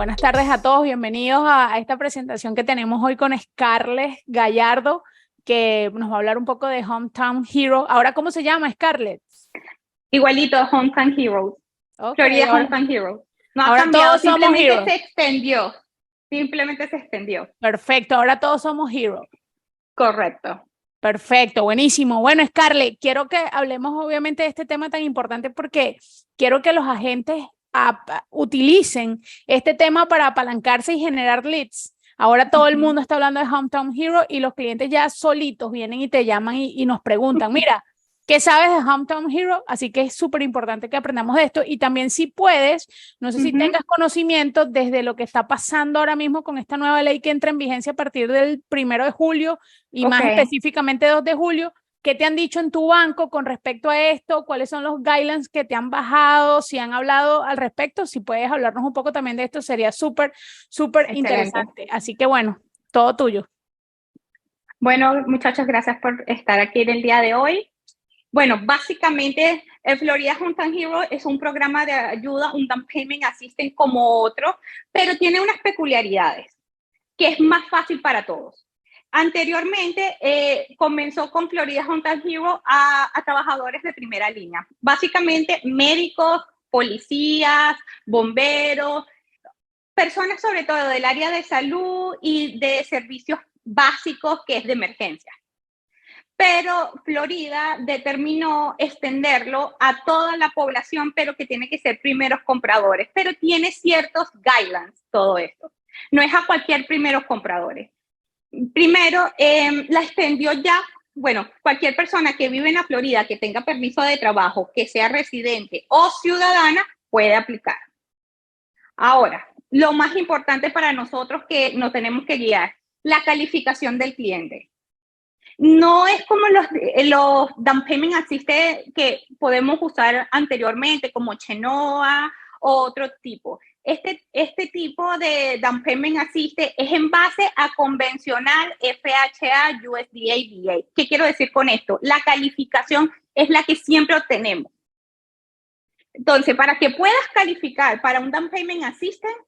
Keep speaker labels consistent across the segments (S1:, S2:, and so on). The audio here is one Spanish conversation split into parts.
S1: Buenas tardes a todos, bienvenidos a esta presentación que tenemos hoy con Scarlett Gallardo, que nos va a hablar un poco de Hometown Hero. Ahora, ¿cómo se llama, Scarlett?
S2: Igualito, Hometown Heroes.
S1: Okay,
S2: Florida Hometown Heroes. No ha
S1: ahora
S2: cambiado,
S1: todos somos
S2: simplemente
S1: heroes.
S2: se extendió. Simplemente se extendió.
S1: Perfecto, ahora todos somos heroes.
S2: Correcto.
S1: Perfecto, buenísimo. Bueno, Scarlett, quiero que hablemos obviamente de este tema tan importante porque quiero que los agentes utilicen este tema para apalancarse y generar leads. Ahora todo el mundo está hablando de Hometown Hero y los clientes ya solitos vienen y te llaman y nos preguntan, mira, ¿qué sabes de Hometown Hero? Así que es súper importante que aprendamos de esto y también si puedes, no sé si tengas conocimiento desde lo que está pasando ahora mismo con esta nueva ley que entra en vigencia a partir del 1 de julio y más específicamente 2 de julio. ¿Qué te han dicho en tu banco con respecto a esto? ¿Cuáles son los guidelines que te han bajado? Si han hablado al respecto, si puedes hablarnos un poco también de esto, sería súper interesante. Así que bueno, todo tuyo.
S2: Bueno, muchachos, gracias por estar aquí en el día de hoy. Bueno, básicamente, el Florida Hometown Hero es un programa de ayuda, un down payment assistance como otro, pero tiene unas peculiaridades que es más fácil para todos. Anteriormente comenzó con Florida Hometown Hero a trabajadores de primera línea, básicamente médicos, policías, bomberos, personas sobre todo del área de salud y de servicios básicos que es de emergencia. Pero Florida determinó extenderlo a toda la población, pero que tiene que ser primeros compradores, pero tiene ciertos guidelines todo esto. No es a cualquier primeros compradores. Primero, la extendió ya, bueno, cualquier persona que vive en la Florida, que tenga permiso de trabajo, que sea residente o ciudadana, puede aplicar. Ahora, lo más importante para nosotros que nos tenemos que guiar, la calificación del cliente. No es como los down payment assistance que podemos usar anteriormente, como Chenoa o otro tipo. Este tipo de down payment assistance es en base a convencional FHA, USDA, VA. ¿Qué quiero decir con esto? La calificación es la que siempre obtenemos. Entonces, para que puedas calificar para un down payment assistance,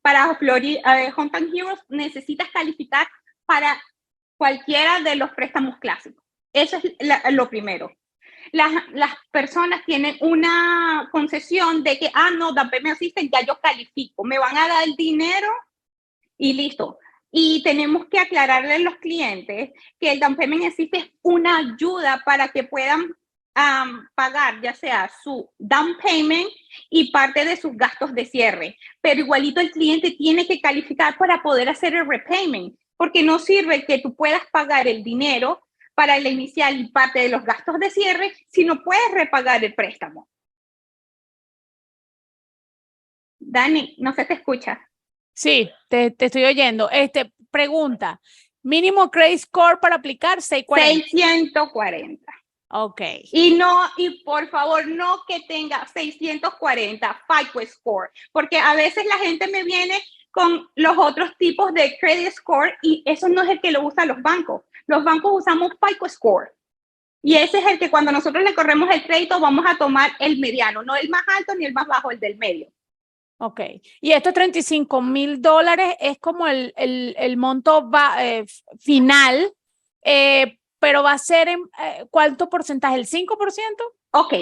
S2: para Florida Hometown Heroes, necesitas calificar para cualquiera de los préstamos clásicos. Eso es lo primero. Las personas tienen una concesión de que, no, down payment assistance, ya yo califico, me van a dar el dinero y listo. Y tenemos que aclararle a los clientes que el down payment assistance es una ayuda para que puedan pagar ya sea su down payment y parte de sus gastos de cierre. Pero igualito el cliente tiene que calificar para poder hacer el repayment, porque no sirve que tú puedas pagar el dinero para la inicial y parte de los gastos de cierre si no puedes repagar el préstamo. Dani, no se te escucha.
S1: Sí, te estoy oyendo. Pregunta, mínimo credit score para aplicar 640.
S2: 640.
S1: Ok.
S2: Y por favor, no que tenga 640 FICO score, porque a veces la gente me viene con los otros tipos de credit score y eso no es el que lo usan los bancos. Los bancos usamos FICO score. Y ese es el que cuando nosotros le corremos el crédito vamos a tomar el mediano, no el más alto ni el más bajo, el del medio.
S1: Ok. Y estos $35,000 es como el monto final, pero va a ser en ¿cuánto porcentaje? ¿El 5%?
S2: Ok,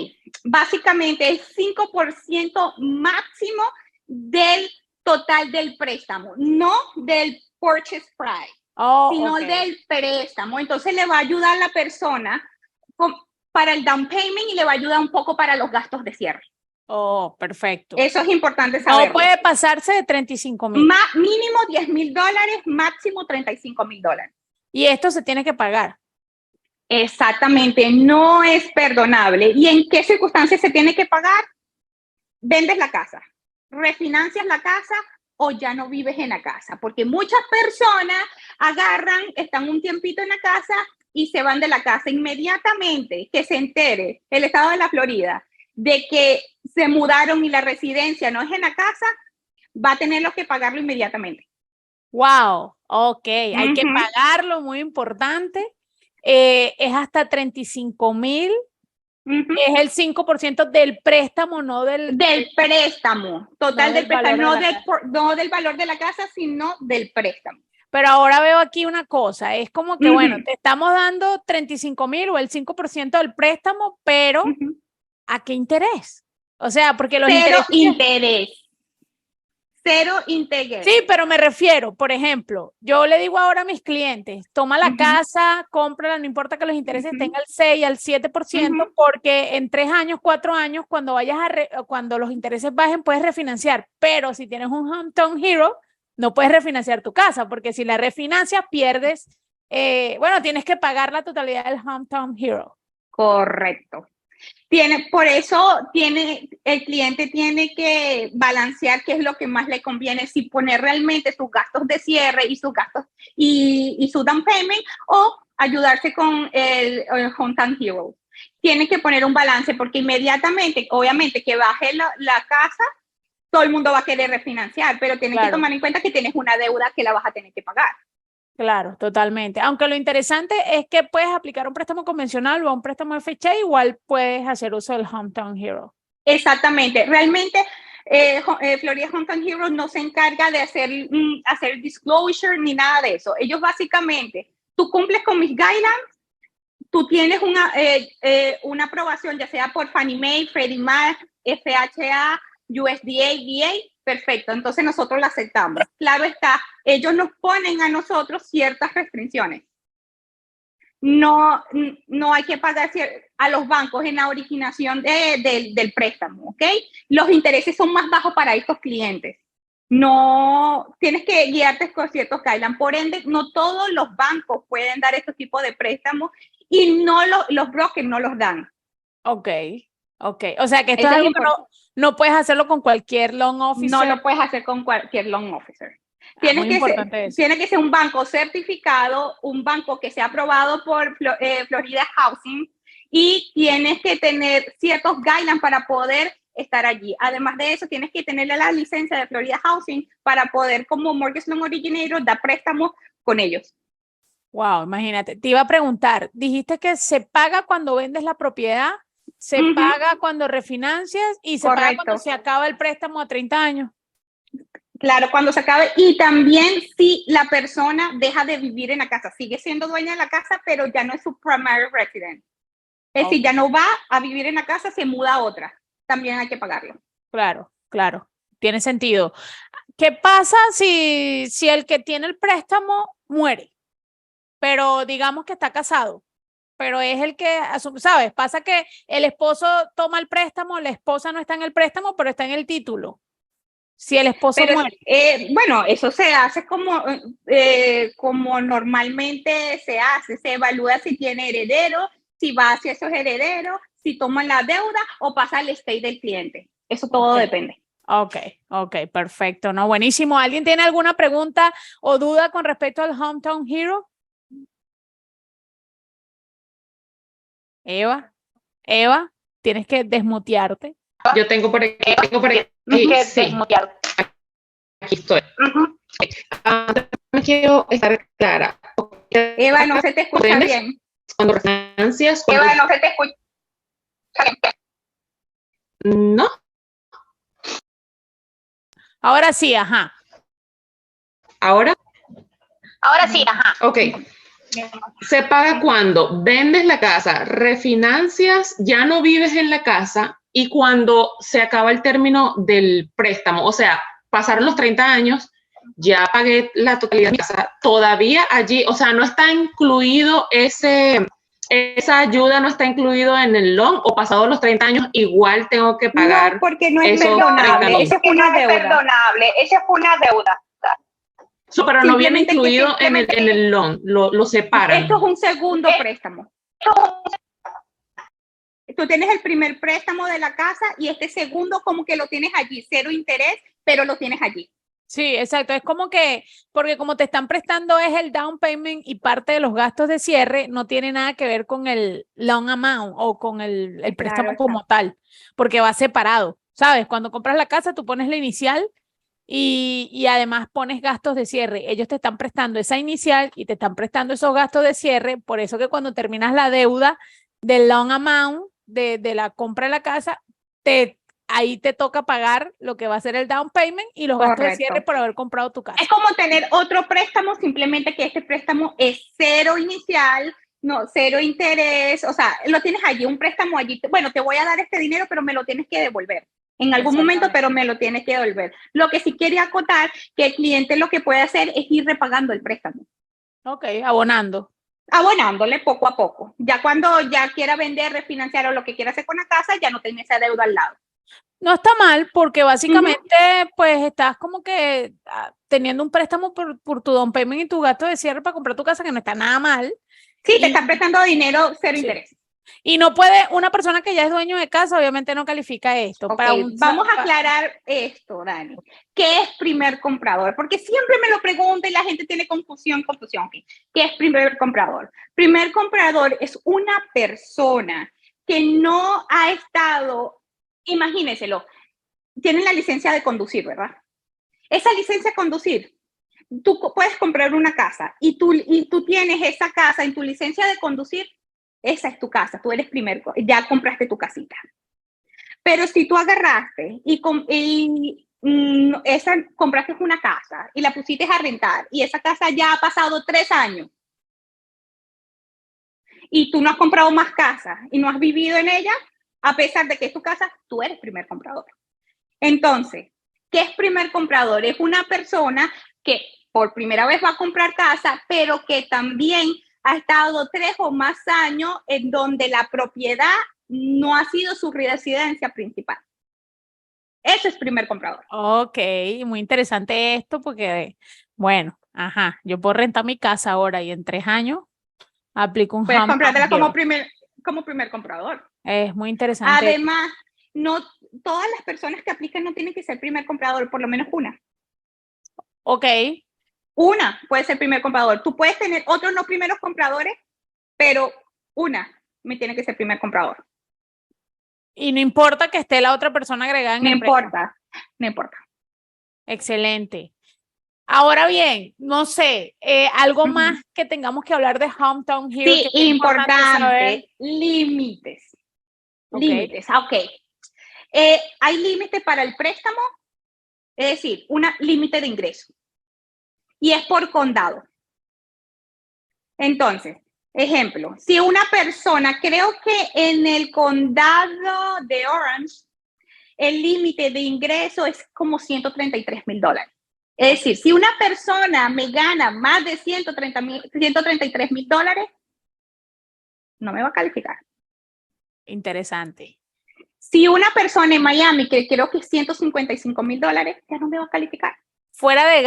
S2: básicamente el 5% máximo del total del préstamo, no del purchase price, sino del préstamo. Entonces le va a ayudar a la persona para el down payment y le va a ayudar un poco para los gastos de cierre.
S1: Oh, perfecto.
S2: Eso es importante saberlo.
S1: No puede pasarse de 35,000.
S2: Mínimo $10,000, máximo $35,000.
S1: Y esto se tiene que pagar.
S2: Exactamente, no es perdonable. ¿Y en qué circunstancias se tiene que pagar? Vendes la casa, refinancias la casa o ya no vives en la casa, porque muchas personas están un tiempito en la casa y se van de la casa. Inmediatamente que se entere el estado de la Florida de que se mudaron y la residencia no es en la casa, va a tener que pagarlo inmediatamente.
S1: Wow, ok, hay que pagarlo, muy importante. Es hasta 35,000
S2: Ujú.
S1: es el 5% del préstamo, no del
S2: préstamo, total
S1: no
S2: del préstamo,
S1: valor de la casa.
S2: no del valor de la casa, sino del préstamo.
S1: Pero ahora veo aquí una cosa, es como que,
S2: Ujú.
S1: bueno, te estamos dando 35,000 o el 5% del préstamo, pero
S2: Ujú.
S1: ¿a qué interés? O sea, porque los
S2: Cero
S1: intereses...
S2: interés. Cero interés.
S1: Sí, pero me refiero, por ejemplo, yo le digo ahora a mis clientes, toma la casa, cómprala, no importa que los intereses estén al 6, al 7%, porque en 3 años, 4 años, cuando vayas cuando los intereses bajen, puedes refinanciar. Pero si tienes un Hometown Hero, no puedes refinanciar tu casa, porque si la refinancias, pierdes, bueno, tienes que pagar la totalidad del Hometown Hero.
S2: Correcto. Por eso el cliente tiene que balancear qué es lo que más le conviene, si poner realmente sus gastos de cierre y sus gastos y su down payment, o ayudarse con el Hometown Hero. Tiene que poner un balance, porque inmediatamente, obviamente, que baje la casa, todo el mundo va a querer refinanciar, pero tienes que tomar en cuenta que tienes una deuda que la vas a tener que pagar.
S1: Claro, totalmente. Aunque lo interesante es que puedes aplicar un préstamo convencional o un préstamo FHA, igual puedes hacer uso del Hometown Hero.
S2: Exactamente. Realmente, Florida Hometown Hero no se encarga de hacer disclosure ni nada de eso. Ellos básicamente, tú cumples con mis guidelines, tú tienes una aprobación, ya sea por Fannie Mae, Freddie Mac, FHA, USDA, VA, perfecto. Entonces nosotros la aceptamos. Claro está, ellos nos ponen a nosotros ciertas restricciones. No hay que pagar a los bancos en la originación del préstamo, ¿ok? Los intereses son más bajos para estos clientes. No, tienes que guiarte con ciertos guidelines. Por ende, no todos los bancos pueden dar estos tipos de préstamos y los brokers no los dan.
S1: Ok. O sea que esto es algo que no puedes hacerlo con cualquier loan officer.
S2: No lo puedes hacer con cualquier loan officer.
S1: Muy importante eso.
S2: Tiene que ser un banco certificado, un banco que sea aprobado por Florida Housing, y tienes que tener ciertos guidelines para poder estar allí. Además de eso, tienes que tener la licencia de Florida Housing para poder, como Mortgage Loan Originator, dar préstamos con ellos.
S1: Wow, imagínate. Te iba a preguntar, dijiste que se paga cuando vendes la propiedad, se paga cuando refinancias y se paga cuando se acaba el préstamo a 30 años.
S2: Claro, cuando se acabe. Y también si la persona deja de vivir en la casa, sigue siendo dueña de la casa, pero ya no es su primary resident. Es decir, ya no va a vivir en la casa, se muda a otra. También hay que pagarlo.
S1: Claro. Tiene sentido. ¿Qué pasa si el que tiene el préstamo muere? Pero digamos que está casado, pero es el que asume, ¿sabes? Pasa que el esposo toma el préstamo, la esposa no está en el préstamo, pero está en el título. Si el esposo muere.
S2: Bueno, eso se hace como normalmente se hace. Se evalúa si tiene heredero, si va hacia esos herederos, si toman la deuda o pasa al estate del cliente. Eso todo depende.
S1: Ok, perfecto. No, buenísimo. ¿Alguien tiene alguna pregunta o duda con respecto al Hometown Hero? Eva, tienes que desmutearte.
S3: Yo tengo por aquí. Sí. Aquí estoy. Me quiero estar clara.
S2: Eva, no se te escucha bien.
S3: Cuando refinancias.
S2: Eva, no se te escucha
S3: bien. No.
S1: Ahora sí, ajá.
S3: ¿Ahora?
S2: Ahora sí, ajá.
S3: Ok. Se paga cuando vendes la casa, refinancias, ya no vives en la casa y cuando se acaba el término del préstamo. O sea, pasaron los 30 años, ya pagué la totalidad de mi casa, todavía allí, o sea, no está incluido esa ayuda, no está incluido en el loan, o pasados los 30 años igual tengo que pagar.
S2: No, porque no es perdonable, esa fue una deuda.
S3: Pero no viene incluido en el loan, lo separan.
S2: Esto es un segundo préstamo. Tú tienes el primer préstamo de la casa y este segundo como que lo tienes allí, cero interés, pero lo tienes allí.
S1: Sí, exacto. Es como que, porque como te están prestando es el down payment y parte de los gastos de cierre, no tiene nada que ver con el loan amount o con el préstamo como tal, porque va separado, ¿sabes? Cuando compras la casa, tú pones la inicial y además pones gastos de cierre. Ellos te están prestando esa inicial y te están prestando esos gastos de cierre, por eso que cuando terminas la deuda del loan amount, de la compra de la casa, ahí te toca pagar lo que va a ser el down payment y los gastos de cierre por haber comprado tu casa.
S2: Es como tener otro préstamo, simplemente que este préstamo es cero inicial, no, cero interés, o sea, lo tienes allí, un préstamo allí, bueno, te voy a dar este dinero, pero me lo tienes que devolver en algún momento, pero me lo tienes que devolver. Lo que sí quería acotar, que el cliente lo que puede hacer es ir repagando el préstamo.
S1: Ok, abonándole
S2: poco a poco. Ya cuando ya quiera vender, refinanciar o lo que quiera hacer con la casa, ya no tiene esa deuda al lado.
S1: No está mal porque básicamente pues estás como que teniendo un préstamo por tu down payment y tu gasto de cierre para comprar tu casa, que no está nada mal.
S2: Sí, te están prestando dinero, cero interés.
S1: Y no puede, una persona que ya es dueño de casa obviamente no califica esto.
S2: Okay, vamos a aclarar esto, Dani. ¿Qué es primer comprador? Porque siempre me lo preguntan y la gente tiene confusión. ¿Qué es primer comprador? Primer comprador es una persona que no ha estado, imagínenselo, tienen la licencia de conducir, ¿verdad? Esa licencia de conducir, tú puedes comprar una casa y tú tienes esa casa en tu licencia de conducir, esa es tu casa, tú eres ya compraste tu casita. Pero si tú agarraste compraste una casa y la pusiste a rentar y esa casa ya ha pasado 3 años y tú no has comprado más casas y no has vivido en ella, a pesar de que es tu casa, tú eres primer comprador. Entonces, ¿qué es primer comprador? Es una persona que por primera vez va a comprar casa, pero que también ha estado 3 o más años en donde la propiedad no ha sido su residencia principal. Ese es primer comprador.
S1: Ok, muy interesante esto porque, bueno, yo puedo rentar mi casa ahora y en 3 años aplico un
S2: Puedes
S1: Hometown
S2: comprártela
S1: Hero.
S2: como primer comprador.
S1: Es muy interesante.
S2: Además, no todas las personas que aplican no tienen que ser primer comprador, por lo menos una.
S1: Ok.
S2: Una puede ser primer comprador. Tú puedes tener otros no primeros compradores, pero una me tiene que ser primer comprador.
S1: Y no importa que esté la otra persona agregada en el préstamo.
S2: No importa.
S1: Excelente. Ahora bien, no sé, algo más que tengamos que hablar de Hometown Hero.
S2: Sí,
S1: que
S2: importante, límites.
S1: Okay.
S2: Límites, ok. Hay límites para el préstamo, es decir, un límite de ingreso. Y es por condado. Entonces, ejemplo, si una persona, creo que en el condado de Orange, el límite de ingreso es como $133,000. Es decir, si una persona me gana más de $133,000, no me va a calificar.
S1: Interesante.
S2: Si una persona en Miami, que creo que es $155,000, ya no me va a calificar.
S1: Fuera de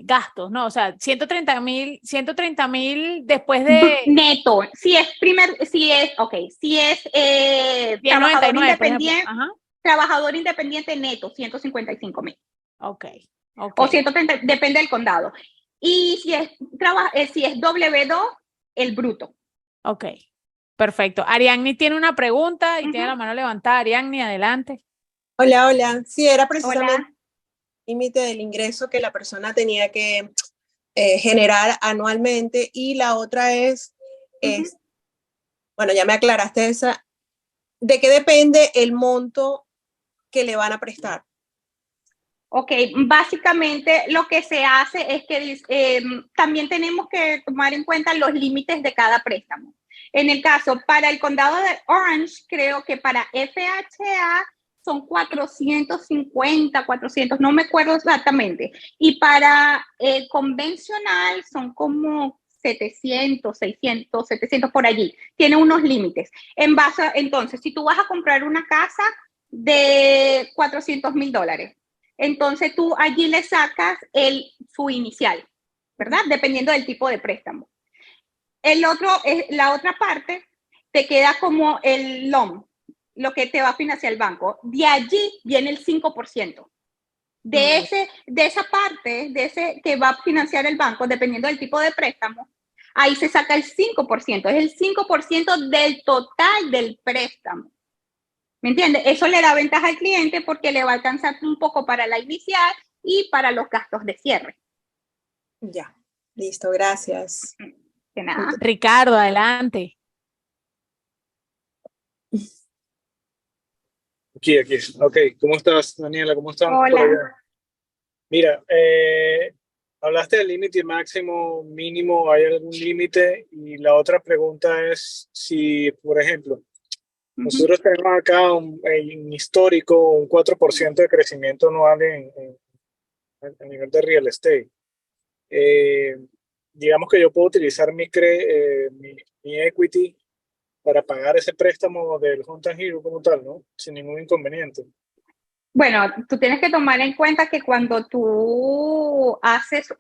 S1: gastos, ¿no? O sea, 130,000 después de...
S2: Neto, si es trabajador independiente, trabajador independiente neto, 155,000.
S1: Ok.
S2: O 130, depende del condado. Y si es W2, el bruto.
S1: Ok, perfecto. Ariadne tiene una pregunta y tiene la mano levantada. Ariadne, adelante.
S4: Hola. Sí, era precisamente el límite del ingreso que la persona tenía que generar anualmente. Y la otra bueno, ya me aclaraste esa, ¿de qué depende el monto que le van a prestar?
S2: Ok, básicamente lo que se hace es que también tenemos que tomar en cuenta los límites de cada préstamo. En el caso, para el condado de Orange, creo que para FHA son 450, 400, no me acuerdo exactamente. Y para convencional son como 700, 600, 700 por allí. Tiene unos límites. Entonces, si tú vas a comprar una casa de $400,000, entonces tú allí le sacas su inicial, ¿verdad? Dependiendo del tipo de préstamo. La otra parte te queda como el loan, lo que te va a financiar el banco. De allí viene el 5%. De esa parte, de ese que va a financiar el banco, dependiendo del tipo de préstamo, ahí se saca el 5%. Es el 5% del total del préstamo. ¿Me entiendes? Eso le da ventaja al cliente porque le va a alcanzar un poco para la inicial y para los gastos de cierre.
S4: Ya, listo, gracias.
S2: De nada.
S1: Ricardo, adelante.
S5: Aquí. Ok, ¿cómo estás, Daniela? ¿Cómo están por
S2: Hola.
S5: allá? Mira, hablaste del límite máximo, mínimo, ¿hay algún límite? Y la otra pregunta es si, por ejemplo, nosotros tenemos acá un histórico, un 4% de crecimiento anual a nivel de real estate. Eh, digamos que yo puedo utilizar mi equity para pagar ese préstamo del Hunter Hero como tal, ¿no? Sin ningún inconveniente.
S2: Bueno, tú tienes que tomar en cuenta que cuando tú haces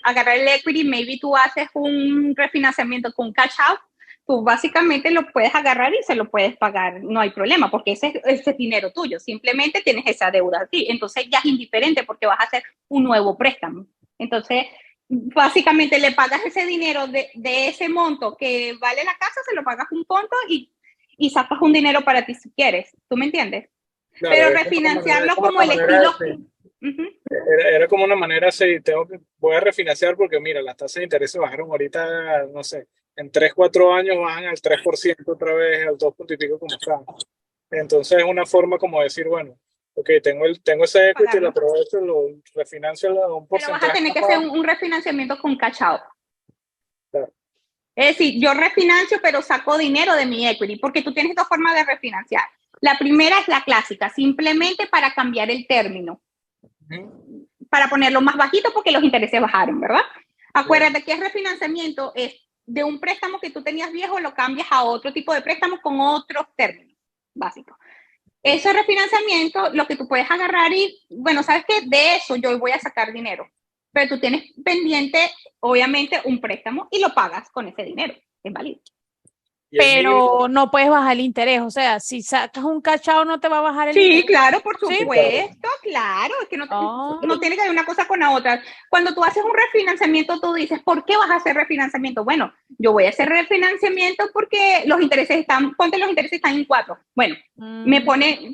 S2: agarrar el equity, maybe tú haces un refinanciamiento con cash out, tú básicamente lo puedes agarrar y se lo puedes pagar, no hay problema, porque ese es dinero tuyo, simplemente tienes esa deuda aquí, entonces ya es indiferente porque vas a hacer un nuevo préstamo. Entonces, básicamente le pagas ese dinero de ese monto que vale la casa, se lo pagas un monto y sacas un dinero para ti si quieres, ¿tú me entiendes?
S5: Claro,
S2: Pero refinanciarlo como el estilo.
S5: Era como una manera así, voy a refinanciar porque mira, las tasas de interés bajaron ahorita, no sé, en 3-4 años bajan al 3% otra vez, al 2 punto y pico como están. Entonces es una forma como decir, bueno, ok, tengo ese equity, lo aprovecho, lo refinancio a un porcentaje.
S2: Pero vas a tener que hacer un refinanciamiento con cash out.
S5: Claro.
S2: Es decir, yo refinancio, pero saco dinero de mi equity, porque tú tienes dos formas de refinanciar. La primera es la clásica, simplemente para cambiar el término, para ponerlo más bajito porque los intereses bajaron, ¿verdad? Acuérdate que el refinanciamiento es de un préstamo que tú tenías viejo, lo cambias a otro tipo de préstamo con otros términos básicos. Ese refinanciamiento, lo que tú puedes agarrar y, bueno, ¿sabes qué? De eso yo voy a sacar dinero, pero tú tienes pendiente, obviamente, un préstamo y lo pagas con ese dinero, es válido.
S1: Pero no puedes bajar el interés, o sea, si sacas un cachao no te va a bajar el interés.
S2: Sí, claro, por supuesto,
S1: ¿Sí?
S2: claro, es que no tiene que ver una cosa con la otra. Cuando tú haces un refinanciamiento, tú dices, ¿por qué vas a hacer refinanciamiento? Bueno, yo voy a hacer refinanciamiento porque los intereses están en 4. Bueno,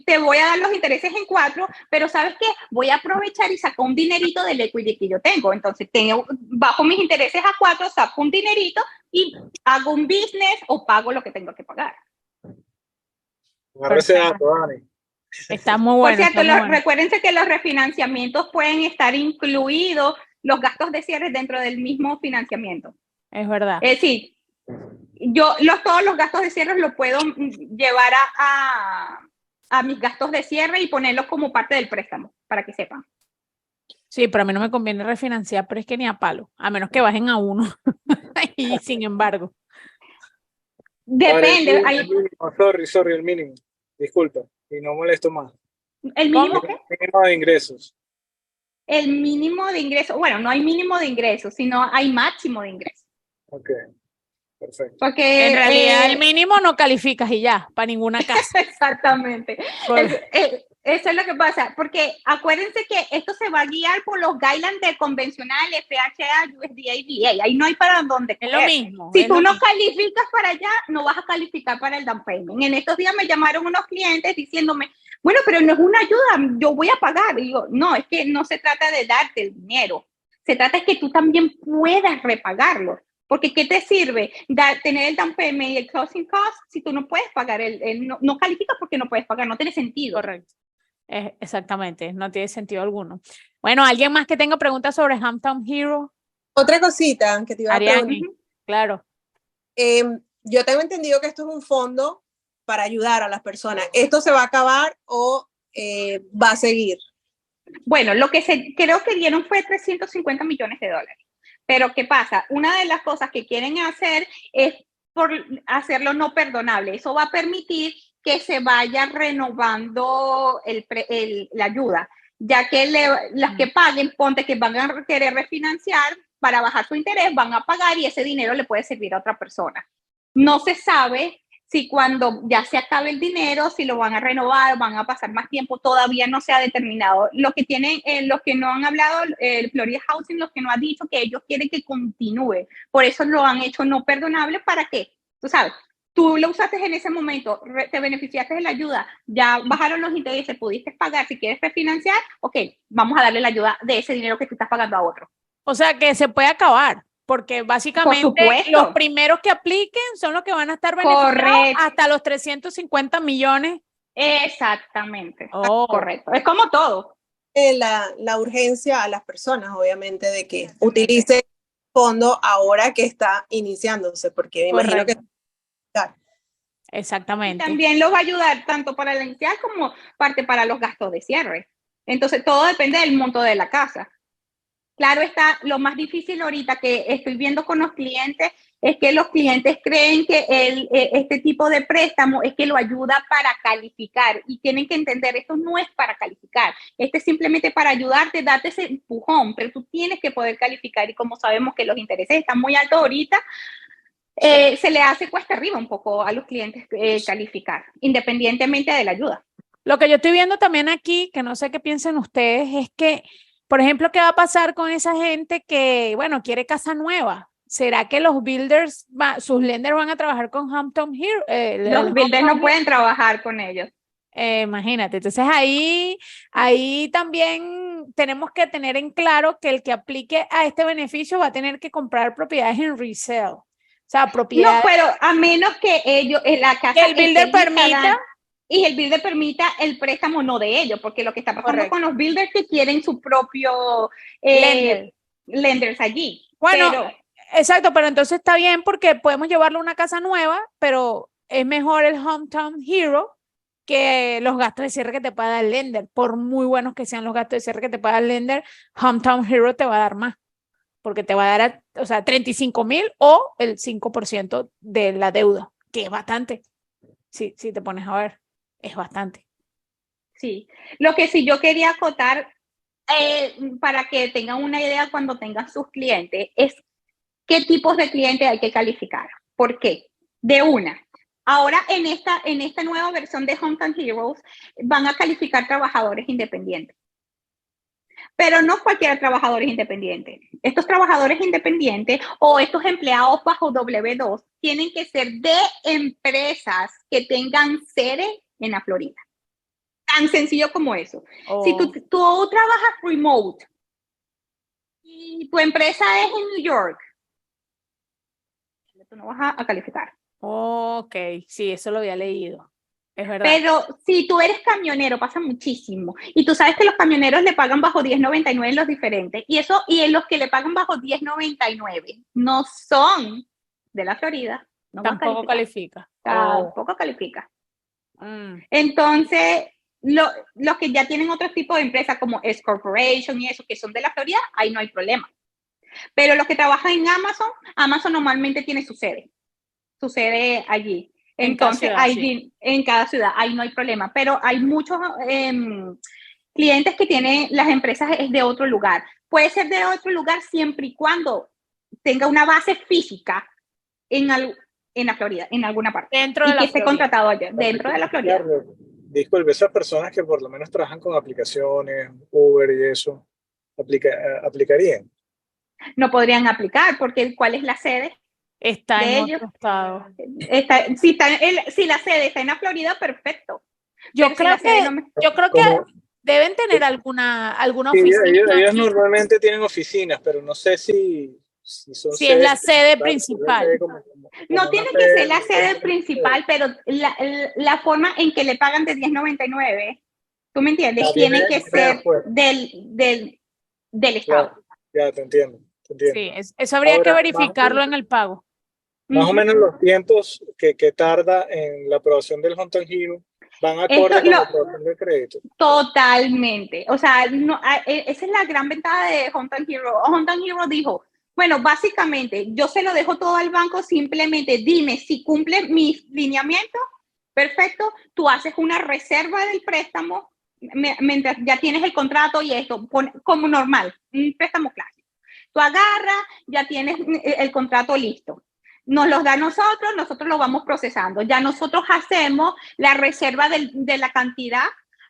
S2: te voy a dar los intereses en 4, pero ¿sabes qué? Voy a aprovechar y sacar un dinerito del equity que yo tengo. Entonces, bajo mis intereses a 4, saco un dinerito y hago un business o pago lo que tengo que pagar.
S1: Está muy bueno.
S2: Por cierto, recuérdense que los refinanciamientos pueden estar incluidos los gastos de cierre dentro del mismo financiamiento.
S1: Es verdad.
S2: Es decir, yo todos los gastos de cierre los puedo llevar a mis gastos de cierre y ponerlos como parte del préstamo, para que sepan.
S1: Sí, pero a mí no me conviene refinanciar, pero es que ni a palo, a menos que bajen a 1. Y sin embargo.
S2: Depende.
S5: Sorry, el mínimo. Disculpa, y no molesto más.
S2: ¿El mínimo qué?
S5: El mínimo de ingresos.
S2: El mínimo de ingresos. Bueno, no hay mínimo de ingresos, sino hay máximo de ingresos.
S5: Ok, perfecto.
S2: Porque
S1: en realidad el mínimo no calificas y ya, para ninguna casa.
S2: Exactamente. Eso es lo que pasa, porque acuérdense que esto se va a guiar por los guidelines de convencional, FHA, USDA y VA. Ahí no hay para dónde coger.
S1: Es lo mismo.
S2: Si tú no calificas para allá, no vas a calificar para el down payment. En estos días me llamaron unos clientes diciéndome, bueno, pero no es una ayuda, yo voy a pagar. Y digo, no, es que no se trata de darte el dinero. Se trata de que tú también puedas repagarlo. Porque ¿qué te sirve tener el down payment y el closing cost si tú no puedes pagar? No calificas porque no puedes pagar, no tiene sentido.
S1: Correcto. Exactamente, no tiene sentido alguno. Bueno, ¿alguien más que tenga preguntas sobre Hometown Hero?
S4: Otra cosita que te iba a preguntar.
S1: Claro.
S4: Yo tengo entendido que esto es un fondo para ayudar a las personas. ¿Esto se va a acabar o va a seguir?
S2: Bueno, lo que creo que dieron fue $350 millones. Pero ¿qué pasa? Una de las cosas que quieren hacer es por hacerlo no perdonable. Eso va a permitir que se vaya renovando la ayuda, ya que las que paguen, ponte que van a querer refinanciar para bajar su interés, van a pagar y ese dinero le puede servir a otra persona. No se sabe si cuando ya se acabe el dinero, si lo van a renovar, van a pasar más tiempo, todavía no se ha determinado. Los que no han hablado, el Florida Housing, los que no han dicho que ellos quieren que continúe, por eso lo han hecho no perdonable. ¿Para qué? Tú sabes, tú lo usaste en ese momento, te beneficiaste de la ayuda, ya bajaron los intereses, pudiste pagar, si quieres refinanciar, ok, vamos a darle la ayuda de ese dinero que tú estás pagando a otro.
S1: O sea, que se puede acabar, porque básicamente los primeros que apliquen son los que van a estar beneficiados hasta los 350 millones
S2: Exactamente.
S1: Oh.
S2: Correcto. Es como todo.
S4: La urgencia a las personas, obviamente, de que utilice el fondo ahora que está iniciándose, porque me imagino que...
S1: Exactamente.
S2: Y también los va a ayudar tanto para la inicial como parte para los gastos de cierre. Entonces, todo depende del monto de la casa. Claro está, lo más difícil ahorita que estoy viendo con los clientes es que los clientes creen que este tipo de préstamo es que lo ayuda para calificar y tienen que entender, esto no es para calificar, este es simplemente para ayudarte, darte ese empujón, pero tú tienes que poder calificar y como sabemos que los intereses están muy altos ahorita, se le hace cuesta arriba un poco a los clientes calificar, independientemente de la ayuda.
S1: Lo que yo estoy viendo también aquí, que no sé qué piensen ustedes, es que, por ejemplo, ¿qué va a pasar con esa gente que, bueno, quiere casa nueva? ¿Será que los builders, sus lenders van a trabajar con Hometown Hero?
S2: Los builders no pueden trabajar con ellos.
S1: Imagínate, entonces ahí también tenemos que tener en claro que el que aplique a este beneficio va a tener que comprar propiedades en resale. O sea, propiedades.
S2: No, pero a menos que ellos, la casa.
S1: Que el builder permita.
S2: Y el builder permita el préstamo no de ellos, porque lo que está pasando con los builders que quieren su propio lenders allí.
S1: Bueno,
S2: pero,
S1: exacto, pero entonces está bien porque podemos llevarlo a una casa nueva, pero es mejor el Hometown Hero que los gastos de cierre que te paga el lender. Por muy buenos que sean los gastos de cierre que te paga el lender, Hometown Hero te va a dar más, porque te va a dar, o sea, 35,000 o el 5% de la deuda, que es bastante. Sí, si te pones a ver, es bastante.
S2: Sí, lo que sí yo quería acotar para que tengan una idea cuando tengan sus clientes es qué tipos de clientes hay que calificar. ¿Por qué? De una. Ahora en esta nueva versión de Hometown Heroes van a calificar trabajadores independientes. Pero no cualquier trabajador es independiente. Estos trabajadores independientes o estos empleados bajo W2 tienen que ser de empresas que tengan sede en la Florida. Tan sencillo como eso. Oh. Si tú trabajas remote y tu empresa es en New York, tú no vas a calificar.
S1: Ok, sí, eso lo había leído. Es verdad.
S2: Pero si tú eres camionero, pasa muchísimo. Y tú sabes que los camioneros le pagan bajo 10.99 en los diferentes. Y en los que le pagan bajo 10.99 no son de la Florida. No
S1: tampoco califica.
S2: Tampoco califica. Entonces, los que ya tienen otro tipo de empresas como S Corporation y eso, que son de la Florida, ahí no hay problema. Pero los que trabajan en Amazon normalmente tiene su sede allí. Entonces, en cada ciudad, ahí no hay problema. Pero hay muchos clientes que tienen las empresas es de otro lugar. Puede ser de otro lugar siempre y cuando tenga una base física en la Florida, en alguna parte.
S1: Dentro de la
S2: Florida. Y que esté contratado allá, dentro de la Florida.
S5: Disculpe, esas personas que por lo menos trabajan con aplicaciones, Uber y eso, ¿aplicarían?
S2: No podrían aplicar porque ¿cuál es la sede?
S1: Está en otro estado.
S2: Si la sede está en la Florida, perfecto.
S1: Yo creo que deben tener alguna oficina.
S5: Ellos normalmente tienen oficinas, pero no sé si son
S1: si es la sede principal.
S2: No tiene que ser la sede principal, pero la forma en que le pagan de 10.99, ¿tú me entiendes? Tiene que ser del estado.
S5: Ya, te entiendo.
S1: Sí, eso habría que verificarlo en el pago.
S5: Más o menos los tiempos que tarda en la aprobación del Hometown Hero van acorde con la aprobación del crédito.
S2: Totalmente. O sea, esa es la gran ventaja de Hometown Hero. Hometown Hero dijo, bueno, básicamente, yo se lo dejo todo al banco, simplemente dime si cumple mis lineamientos, perfecto, tú haces una reserva del préstamo, mientras ya tienes el contrato y esto, como normal, un préstamo clásico. Tú agarras, ya tienes el contrato listo. Nos los da nosotros lo vamos procesando. Ya nosotros hacemos la reserva de la cantidad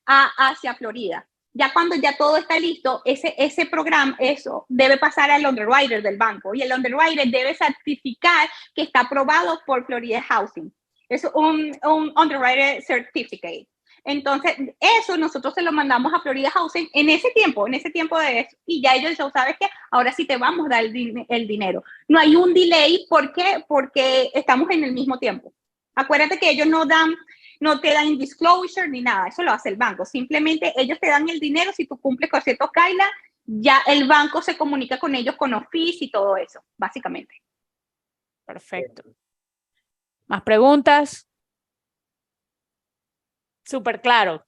S2: hacia Florida. Ya cuando ya todo está listo, ese programa, eso debe pasar al underwriter del banco y el underwriter debe certificar que está aprobado por Florida Housing. Es un underwriter certificate. Entonces, eso nosotros se lo mandamos a Florida Housing en ese tiempo de eso. Y ya ellos dicen, ¿sabes qué? Ahora sí te vamos a dar el dinero. No hay un delay. ¿Por qué? Porque estamos en el mismo tiempo. Acuérdate que ellos no dan no te dan disclosure ni nada, eso lo hace el banco. Simplemente ellos te dan el dinero si tú cumples con ciertos guidelines, ya el banco se comunica con ellos con los fees y todo eso, básicamente.
S1: Perfecto. ¿Más preguntas? Súper claro.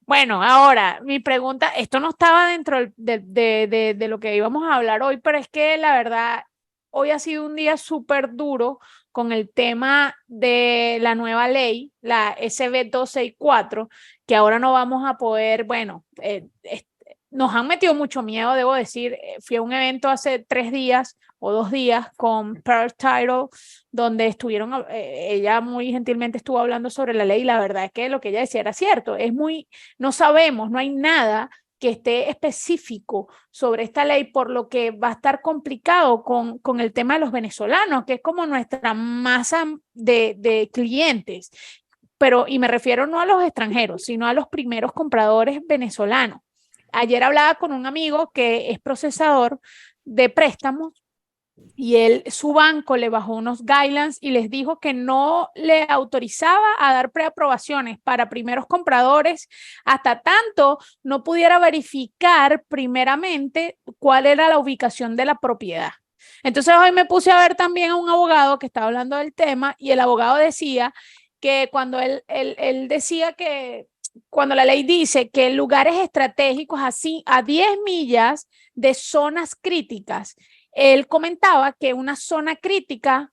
S1: Bueno, ahora, mi pregunta, esto no estaba dentro de lo que íbamos a hablar hoy, pero es que la verdad, hoy ha sido un día súper duro con el tema de la nueva ley, la SB 264, que ahora no vamos a poder, bueno, nos han metido mucho miedo, debo decir. Fui a un evento hace 3 días o 2 días con Pearl Title, donde estuvieron, ella muy gentilmente estuvo hablando sobre la ley, y la verdad es que lo que ella decía era cierto. No sabemos, no hay nada que esté específico sobre esta ley, por lo que va a estar complicado con el tema de los venezolanos, que es como nuestra masa de clientes. Pero, y me refiero no a los extranjeros, sino a los primeros compradores venezolanos. Ayer hablaba con un amigo que es procesador de préstamos y su banco le bajó unos guidelines y les dijo que no le autorizaba a dar preaprobaciones para primeros compradores hasta tanto no pudiera verificar primeramente cuál era la ubicación de la propiedad. Entonces hoy me puse a ver también a un abogado que estaba hablando del tema, y el abogado decía que cuando él decía que cuando la ley dice que en lugares estratégicos así a 10 millas de zonas críticas, él comentaba que una zona crítica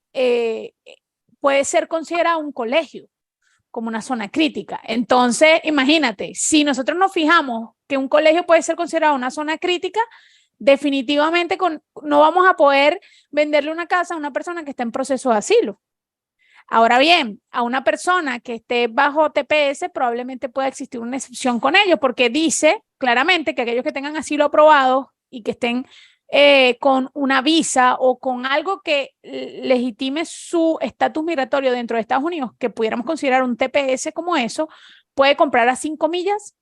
S1: puede ser considerada un colegio como una zona crítica. Entonces, imagínate, si nosotros nos fijamos que un colegio puede ser considerado una zona crítica, definitivamente no vamos a poder venderle una casa a una persona que está en proceso de asilo. Ahora bien, a una persona que esté bajo TPS probablemente pueda existir una excepción con ellos, porque dice claramente que aquellos que tengan asilo aprobado y que estén con una visa o con algo que legitime su estatus migratorio dentro de Estados Unidos, que pudiéramos considerar un TPS como eso, puede comprar a 5 millas,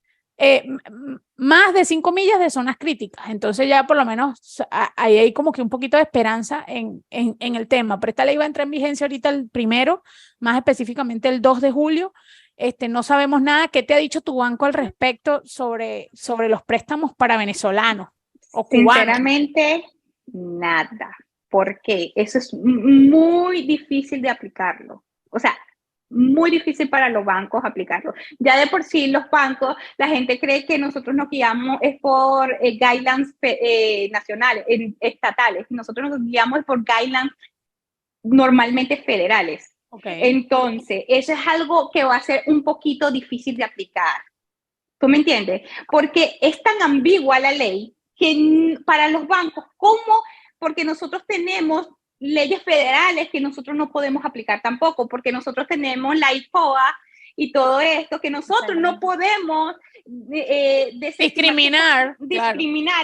S1: más de 5 millas de zonas críticas. Entonces ya por lo menos ahí hay como que un poquito de esperanza en el tema. Pero esta ley va a entrar en vigencia ahorita el 1, más específicamente el 2 de julio. No sabemos nada. ¿Qué te ha dicho tu banco al respecto sobre los préstamos para venezolanos o cubanos?
S2: Sinceramente, nada, porque eso es muy difícil de aplicarlo. O sea, muy difícil para los bancos aplicarlo. Ya de por sí los bancos, la gente cree que nosotros nos guiamos es por guidelines nacionales, estatales. Nosotros nos guiamos por guidelines normalmente federales.
S1: Okay.
S2: Entonces, eso es algo que va a ser un poquito difícil de aplicar. ¿Tú me entiendes? Porque es tan ambigua la ley que para los bancos, ¿cómo? Porque nosotros tenemos leyes federales que nosotros no podemos aplicar tampoco, porque nosotros tenemos la ICOA y todo esto, que nosotros no podemos
S1: discriminar.
S2: Claro.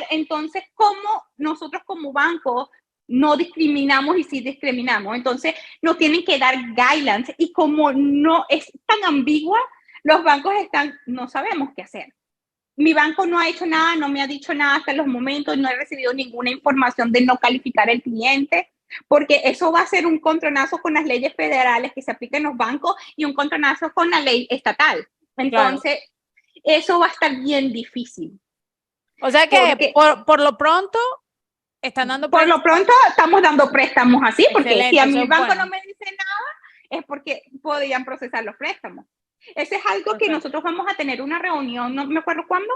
S2: Entonces, ¿cómo nosotros como banco no discriminamos y sí discriminamos? Entonces, nos tienen que dar guidelines, y como no es tan ambigua, los bancos no sabemos qué hacer. Mi banco no ha hecho nada, no me ha dicho nada hasta los momentos, no he recibido ninguna información de no calificar el cliente, porque eso va a ser un contronazo con las leyes federales que se aplican en los bancos y un contronazo con la ley estatal. Entonces, eso va a estar bien difícil.
S1: O sea que por lo pronto están dando
S2: préstamos. Por lo pronto estamos dando préstamos así, porque excelente, si a mi banco no me dice nada, es porque podrían procesar los préstamos. Ese es algo que nosotros vamos a tener una reunión, no me acuerdo cuándo,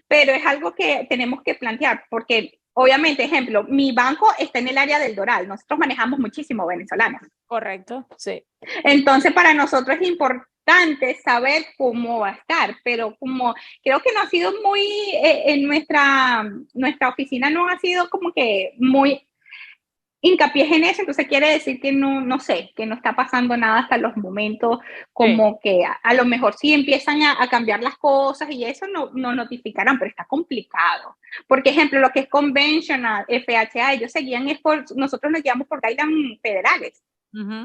S2: pero es algo que tenemos que plantear, porque obviamente, ejemplo, mi banco está en el área del Doral, nosotros manejamos muchísimo venezolanos.
S1: Correcto, sí.
S2: Entonces, para nosotros es importante saber cómo va a estar, pero como creo que no ha sido muy, en nuestra oficina no ha sido como que muy hincapié en eso, entonces quiere decir que no sé, que no está pasando nada hasta los momentos, como que a lo mejor sí empiezan a cambiar las cosas y eso no notificarán, pero está complicado. Porque, ejemplo, lo que es conventional, FHA, ellos seguían, nosotros nos guiamos por guidelines federales.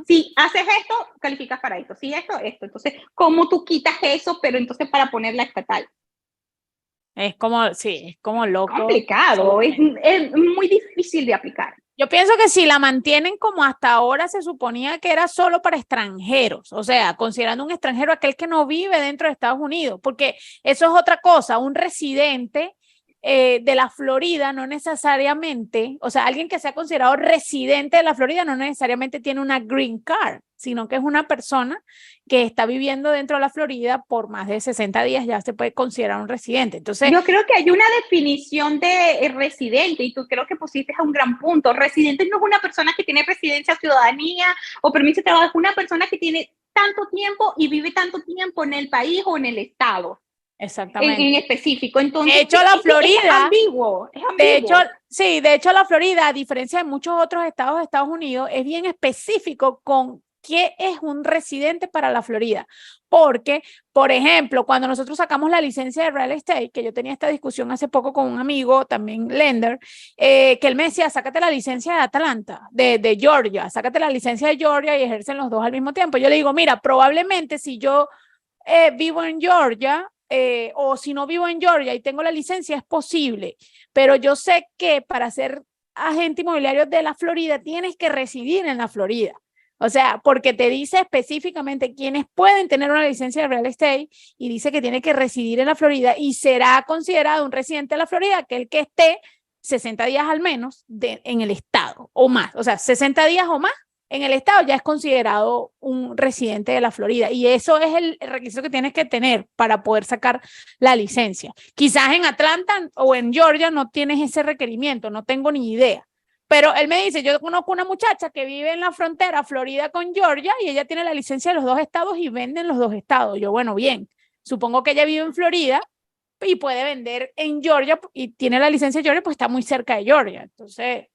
S2: Si haces esto, calificas para esto, si esto. Entonces, ¿cómo tú quitas eso, pero entonces para ponerla estatal?
S1: Es como loco.
S2: Complicado, es muy difícil de aplicar.
S1: Yo pienso que si la mantienen como hasta ahora se suponía que era solo para extranjeros, o sea, considerando un extranjero aquel que no vive dentro de Estados Unidos, porque eso es otra cosa, un residente de la Florida no necesariamente, o sea, alguien que sea considerado residente de la Florida no necesariamente tiene una green card, sino que es una persona que está viviendo dentro de la Florida por más de 60 días, ya se puede considerar un residente. Entonces,
S2: yo creo que hay una definición de residente y tú creo que pusiste a un gran punto. Residente no es una persona que tiene residencia, ciudadanía o permiso de trabajo, es una persona que tiene tanto tiempo y vive tanto tiempo en el país o en el estado.
S1: exactamente.
S2: En específico. Entonces,
S1: de hecho, la Florida,
S2: es ambiguo.
S1: de hecho, sí, de hecho, la Florida, a diferencia de muchos otros estados de Estados Unidos, es bien específico con qué es un residente para la Florida. Porque, por ejemplo, cuando nosotros sacamos la licencia de real estate, que yo tenía esta discusión hace poco con un amigo, también lender, que él me decía, sácate la licencia de Atlanta, de Georgia, sácate la licencia de Georgia y ejercen los dos al mismo tiempo. Yo le digo, mira, probablemente si yo vivo en Georgia, o si no vivo en Georgia y tengo la licencia, es posible, pero yo sé que para ser agente inmobiliario de la Florida tienes que residir en la Florida. O sea, porque te dice específicamente quiénes pueden tener una licencia de real estate y dice que tiene que residir en la Florida y será considerado un residente de la Florida aquel que esté 60 días al menos en el estado o más. O sea, 60 días o más en el estado ya es considerado un residente de la Florida y eso es el requisito que tienes que tener para poder sacar la licencia. Quizás en Atlanta o en Georgia no tienes ese requerimiento, no tengo ni idea. Pero él me dice, yo conozco una muchacha que vive en la frontera Florida con Georgia y ella tiene la licencia de los dos estados y vende en los dos estados. Yo, bueno, bien, supongo que ella vive en Florida y puede vender en Georgia y tiene la licencia de Georgia, pues está muy cerca de Georgia. Entonces,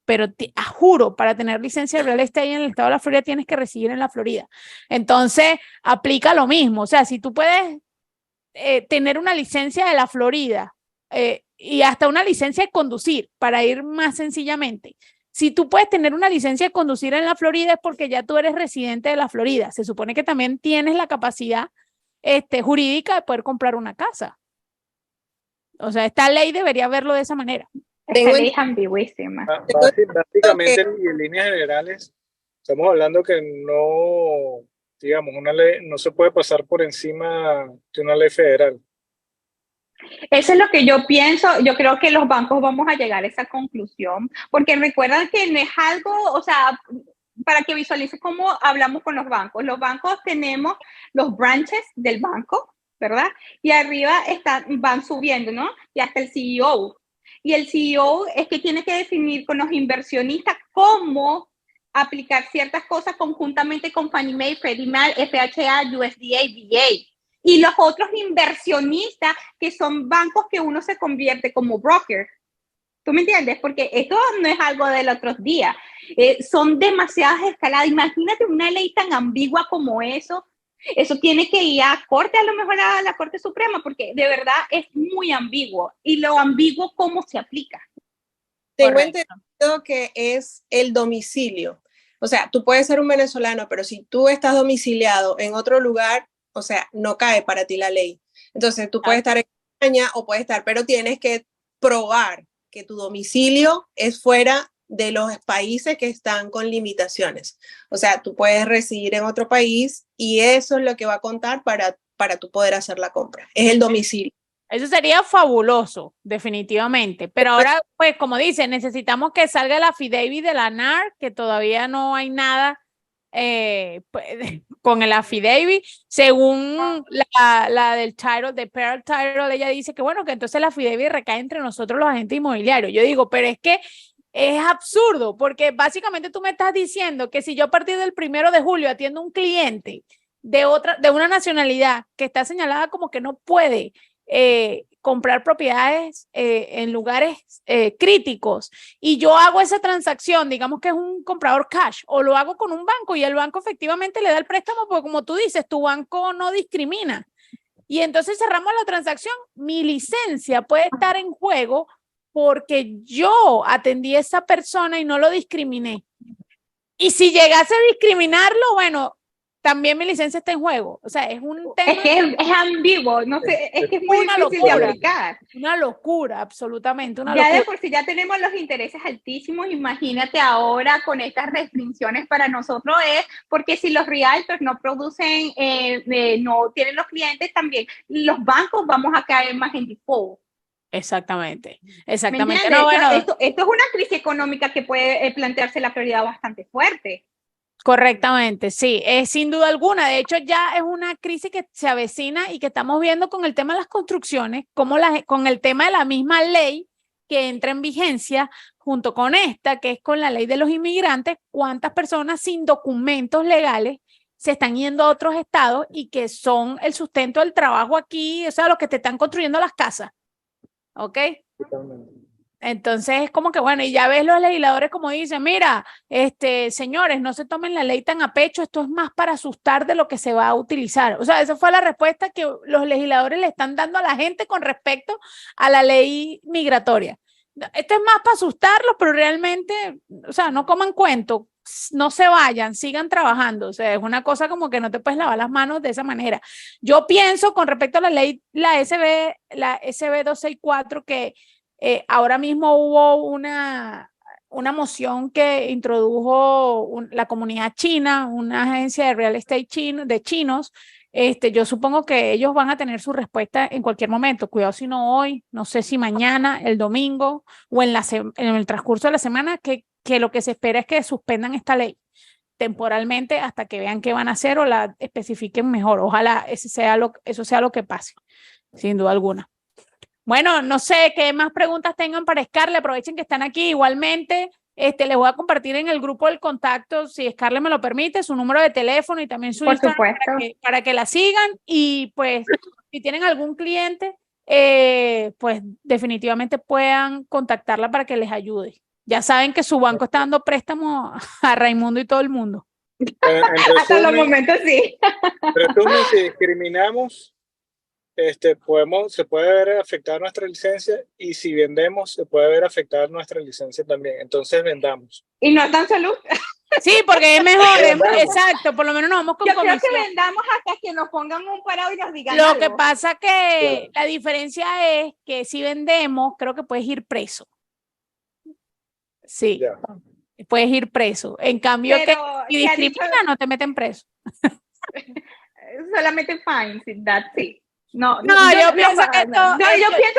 S1: pero juro, para tener licencia de real estate en el estado de la Florida tienes que residir en la Florida. Entonces, aplica lo mismo. O sea, si tú puedes tener una licencia de la Florida y hasta una licencia de conducir, para ir más sencillamente. Si tú puedes tener una licencia de conducir en la Florida es porque ya tú eres residente de la Florida. Se supone que también tienes la capacidad jurídica de poder comprar una casa. O sea, esta ley debería verlo de esa manera.
S2: Esta ley es ambigüísima.
S5: Básicamente, en líneas generales, estamos hablando que no, digamos, una ley no se puede pasar por encima de una ley federal.
S2: Eso es lo que yo pienso. Yo creo que los bancos vamos a llegar a esa conclusión, porque recuerdan que no es algo, o sea, para que visualices cómo hablamos con los bancos. Los bancos tenemos los branches del banco, ¿verdad? Y arriba van subiendo, ¿no? Y hasta el CEO. Y el CEO es que tiene que definir con los inversionistas cómo aplicar ciertas cosas conjuntamente con Fannie Mae, Freddie Mac, FHA, USDA, VA. Y los otros inversionistas que son bancos que uno se convierte como broker. ¿Tú me entiendes? Porque esto no es algo del otro día. Son demasiadas escaladas. Imagínate una ley tan ambigua como eso. Eso tiene que ir a corte, a lo mejor a la Corte Suprema, porque de verdad es muy ambiguo. Y lo ambiguo, ¿cómo se aplica?
S4: Tengo entendido que es el domicilio. O sea, tú puedes ser un venezolano, pero si tú estás domiciliado en otro lugar, o sea, no cae para ti la ley. Entonces, tú puedes estar en España o puedes estar, pero tienes que probar que tu domicilio es fuera de los países que están con limitaciones. O sea, tú puedes residir en otro país y eso es lo que va a contar para tú poder hacer la compra. Es el domicilio.
S1: Eso sería fabuloso, definitivamente. Pero ahora, pues, como dice, necesitamos que salga el affidavit de la NAR, que todavía no hay nada con el affidavit. Según la del title, de Pearl Title, ella dice que bueno, que entonces el affidavit recae entre nosotros los agentes inmobiliarios. Yo digo, pero es que es absurdo, porque básicamente tú me estás diciendo que si yo a partir del 1 de julio atiendo a un cliente de una nacionalidad que está señalada como que no puede comprar propiedades en lugares críticos y yo hago esa transacción, digamos que es un comprador cash, o lo hago con un banco y el banco efectivamente le da el préstamo porque como tú dices, tu banco no discrimina y entonces cerramos la transacción, mi licencia puede estar en juego porque yo atendí a esa persona y no lo discriminé. Y si llegase a discriminarlo, bueno, también mi licencia está en juego. O sea, es un tema.
S2: Es que es ambiguo, no sé, es que es muy difícil de aplicar.
S1: Una locura, absolutamente, una
S2: ya
S1: locura.
S2: De por sí ya tenemos los intereses altísimos, imagínate ahora con estas restricciones para nosotros porque si los realtors no producen, no tienen los clientes, también los bancos vamos a caer más en default.
S1: Exactamente, exactamente.
S2: No, bueno. Esto es una crisis económica que puede plantearse la prioridad bastante fuerte.
S1: Correctamente, sí, sin duda alguna. De hecho, ya es una crisis que se avecina y que estamos viendo con el tema de las construcciones, como con el tema de la misma ley que entra en vigencia junto con esta, que es con la ley de los inmigrantes, cuántas personas sin documentos legales se están yendo a otros estados y que son el sustento del trabajo aquí, o sea, los que te están construyendo las casas. ¿Ok? Entonces es como que bueno, y ya ves los legisladores como dicen, mira, señores, no se tomen la ley tan a pecho, esto es más para asustar de lo que se va a utilizar. O sea, esa fue la respuesta que los legisladores le están dando a la gente con respecto a la ley migratoria. Esto es más para asustarlos, pero realmente, o sea, no coman cuento, no se vayan, sigan trabajando. O sea, es una cosa como que no te puedes lavar las manos de esa manera. Yo pienso con respecto a la ley, la SB 264, que ahora mismo hubo una moción que introdujo la comunidad china, una agencia de real estate de chinos. Yo supongo que ellos van a tener su respuesta en cualquier momento. Cuidado si no hoy, no sé si mañana, el domingo o en el transcurso de la semana, que lo que se espera es que suspendan esta ley temporalmente hasta que vean qué van a hacer o la especifiquen mejor. Ojalá eso sea lo que pase, sin duda alguna. Bueno, no sé qué más preguntas tengan para Scarlett. Aprovechen que están aquí. Igualmente, les voy a compartir en el grupo del contacto, si Scarlett me lo permite, su número de teléfono y también su Instagram para que la sigan. Y pues, si tienen algún cliente, pues definitivamente puedan contactarla para que les ayude. Ya saben que su banco está dando préstamo a Raimundo y todo el mundo.
S2: Hasta los momentos sí.
S5: Resumen, si discriminamos, se puede ver afectar nuestra licencia, y si vendemos se puede ver afectar nuestra licencia también. Entonces vendamos.
S2: Y no tan salud.
S1: Sí, porque es mejor, exacto, por lo menos nos vamos con comisión.
S2: Yo creo que vendamos hasta que nos pongan un parado y nos digan
S1: Lo
S2: algo.
S1: que pasa que la diferencia es que si vendemos, creo que puedes ir preso. Sí, puedes ir preso. En cambio, que si discriminas, no te meten preso.
S2: Solamente fines, that's it.
S1: No, yo pienso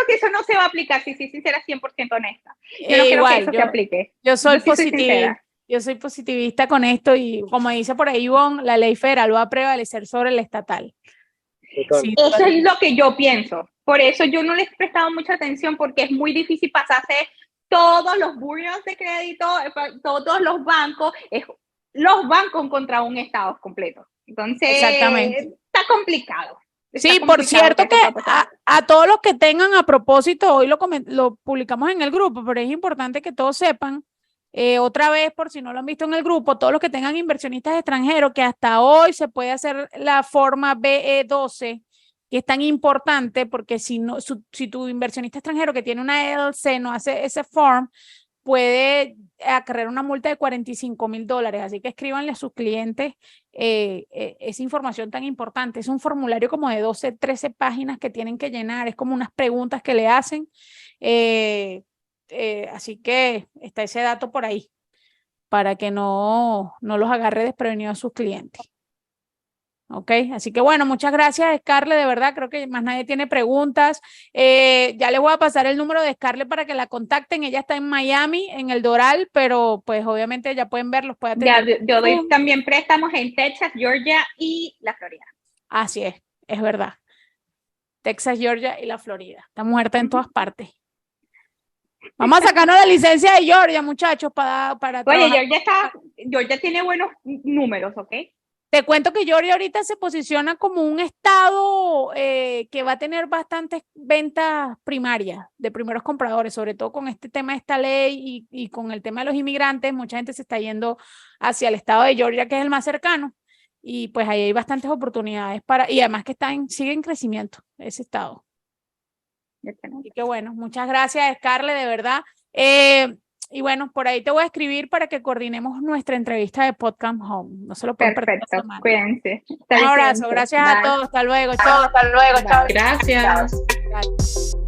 S2: que eso no se va a aplicar, si será 100% honesta. Yo no creo que eso se aplique.
S1: Yo soy positivista. Yo soy positivista con esto y como dice por ahí Ivonne, la ley federal va a prevalecer sobre el estatal.
S2: Sí, eso es lo que yo pienso. Por eso yo no les he prestado mucha atención, porque es muy difícil pasarse todos los buros de crédito, todos los bancos contra un estado completo. Entonces,
S1: exactamente,
S2: está complicado.
S1: Sí, por cierto que a todos los que tengan, a propósito, hoy lo publicamos en el grupo, pero es importante que todos sepan, otra vez, por si no lo han visto en el grupo, todos los que tengan inversionistas extranjeros, que hasta hoy se puede hacer la forma BE12, que es tan importante, porque si tu inversionista extranjero que tiene una LLC no hace ese form, puede acarrear una multa de $45,000. Así que escríbanle a sus clientes esa información tan importante. Es un formulario como de 12, 13 páginas que tienen que llenar. Es como unas preguntas que le hacen. Así que está ese dato por ahí para que no los agarre desprevenidos a sus clientes. Ok, así que bueno, muchas gracias Scarlett, de verdad, creo que más nadie tiene preguntas. Ya les voy a pasar el número de Scarlett para que la contacten. Ella está en Miami, en el Doral, pero pues obviamente ya pueden verlos.
S2: Yo doy también préstamos en Texas, Georgia y la Florida.
S1: Así es verdad. Texas, Georgia y la Florida. Está muerta en todas partes. Vamos a sacarnos la licencia de Georgia, muchachos, para
S2: Oye, Georgia tiene buenos números, ¿ok?
S1: Te cuento que Georgia ahorita se posiciona como un estado que va a tener bastantes ventas primarias de primeros compradores, sobre todo con este tema de esta ley y con el tema de los inmigrantes. Mucha gente se está yendo hacia el estado de Georgia, que es el más cercano, y pues ahí hay bastantes oportunidades y además que sigue en crecimiento ese estado. Así que bueno, muchas gracias Scarlett, de verdad. bueno, por ahí te voy a escribir para que coordinemos nuestra entrevista de Podcast Home. No se lo pueden perder esta
S2: Perfecto,
S1: semana.
S2: cuídense.
S1: Un abrazo, gracias a todos. Hasta luego. Chao.
S3: Gracias.
S1: Bye.